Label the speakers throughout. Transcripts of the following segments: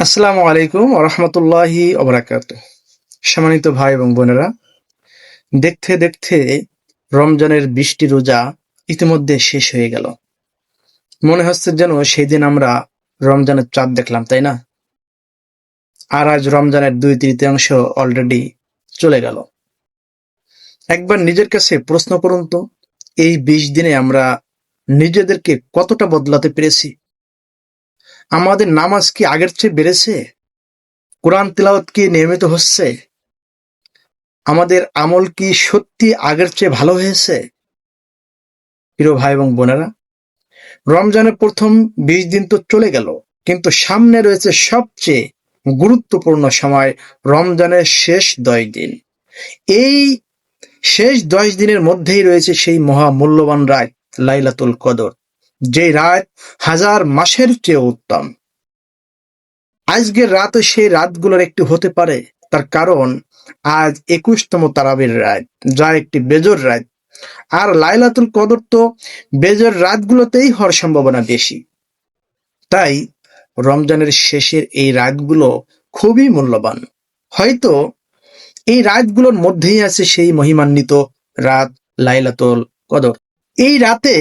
Speaker 1: আসসালামু আলাইকুম রহমতুল্লাহি ওবরাকাতুহ। সম্মানিত ভাই এবং বোনেরা, দেখতে দেখতে রমজানের 20টি রোজা ইতিমধ্যে শেষ হয়ে গেল। মনে হচ্ছে যেন সেই দিন আমরা রমজানের চাঁদ দেখলাম, তাই না? আর আজ রমজানের 2/3 অলরেডি চলে গেল। একবার নিজের কাছে প্রশ্ন করুন তো, এই 20 দিনে আমরা নিজেদেরকে কতটা বদলাতে পেরেছি? আমাদের নামাজ কি আগের চেয়ে বেড়েছে? কোরআন তিলাওয়াত কি নিয়মিত হচ্ছে? আমাদের আমল কি সত্যি আগের চেয়ে ভালো হয়েছে? প্রিয় ভাই এবং বোনেরা, রমজানের প্রথম 20 দিন তো চলে গেল, কিন্তু সামনে রয়েছে সবচেয়ে গুরুত্বপূর্ণ সময়, রমজানের শেষ 10 দিন। এই শেষ 10 দিনের মধ্যেই রয়েছে সেই মহামূল্যবান রাত লাইলাতুল কদর, যে রাত হাজার মাসের চেয়ে উত্তম। আজকের রাতও সেই রাতগুলোর একটি হতে পারে, তার কারণ আজ 21তম তারাবির রাত, যা একটি বেজোর রাত। আর লাইলাতুল কদর তো বেজোর রাতগুলোতেই হওয়ার সম্ভাবনা বেশি। তাই রমজানের শেষের এই রাতগুলো খুবই মূল্যবান। হয়তো এই রাতগুলোর মধ্যেই আছে সেই মহিমান্বিত রাত লাইলাতুল কদর। এই রাতে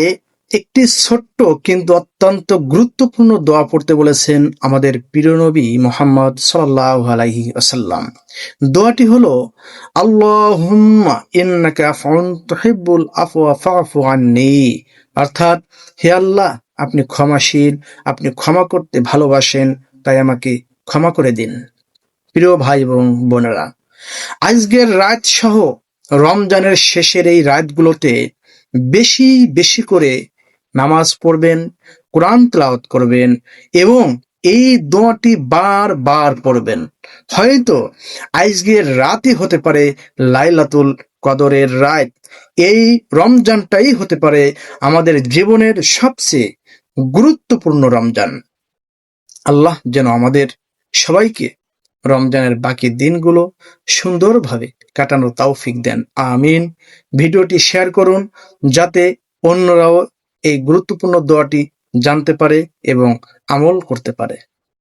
Speaker 1: একটি ছোট্ট কিন্তু অত্যন্ত গুরুত্বপূর্ণ দোয়া পড়তে বলেছেন আমাদের প্রিয় নবী মুহাম্মদ সাল্লাল্লাহু আলাইহি ওয়াসাল্লাম। দোয়াটি হলো, আল্লাহুম্মা ইন্নাকা আফউন তুহিব্বুল আফওয়া ফা'ফু আন্নী। অর্থাৎ, হে আল্লাহ, আপনি ক্ষমাশীল, আপনি ক্ষমা করতে ভালোবাসেন, তাই আমাকে ক্ষমা করে দিন। প্রিয় ভাই এবং বোনেরা, আজকের রাত সহ রমজানের শেষের এই রাতগুলোতে বেশি বেশি করে নামাজ পড়বেন, কোরআন তেলাওয়াত করবেন এবং এই দোয়াটি বারবার পড়বেন। হয়তো আজকের রাতই হতে পারে লাইলাতুল কদরের রাত। এই রমজানটাই হতে পারে আমাদের জীবনের সবচেয়ে গুরুত্বপূর্ণ রমজান। আল্লাহ যেন আমাদের সবাইকে রমজানের বাকি দিনগুলো সুন্দরভাবে কাটানোর তৌফিক দেন, আমিন। ভিডিওটি শেয়ার করুন যাতে অন্যরাও এই গুরুত্বপূর্ণ দোয়াটি জানতে পারে এবং আমল করতে পারে।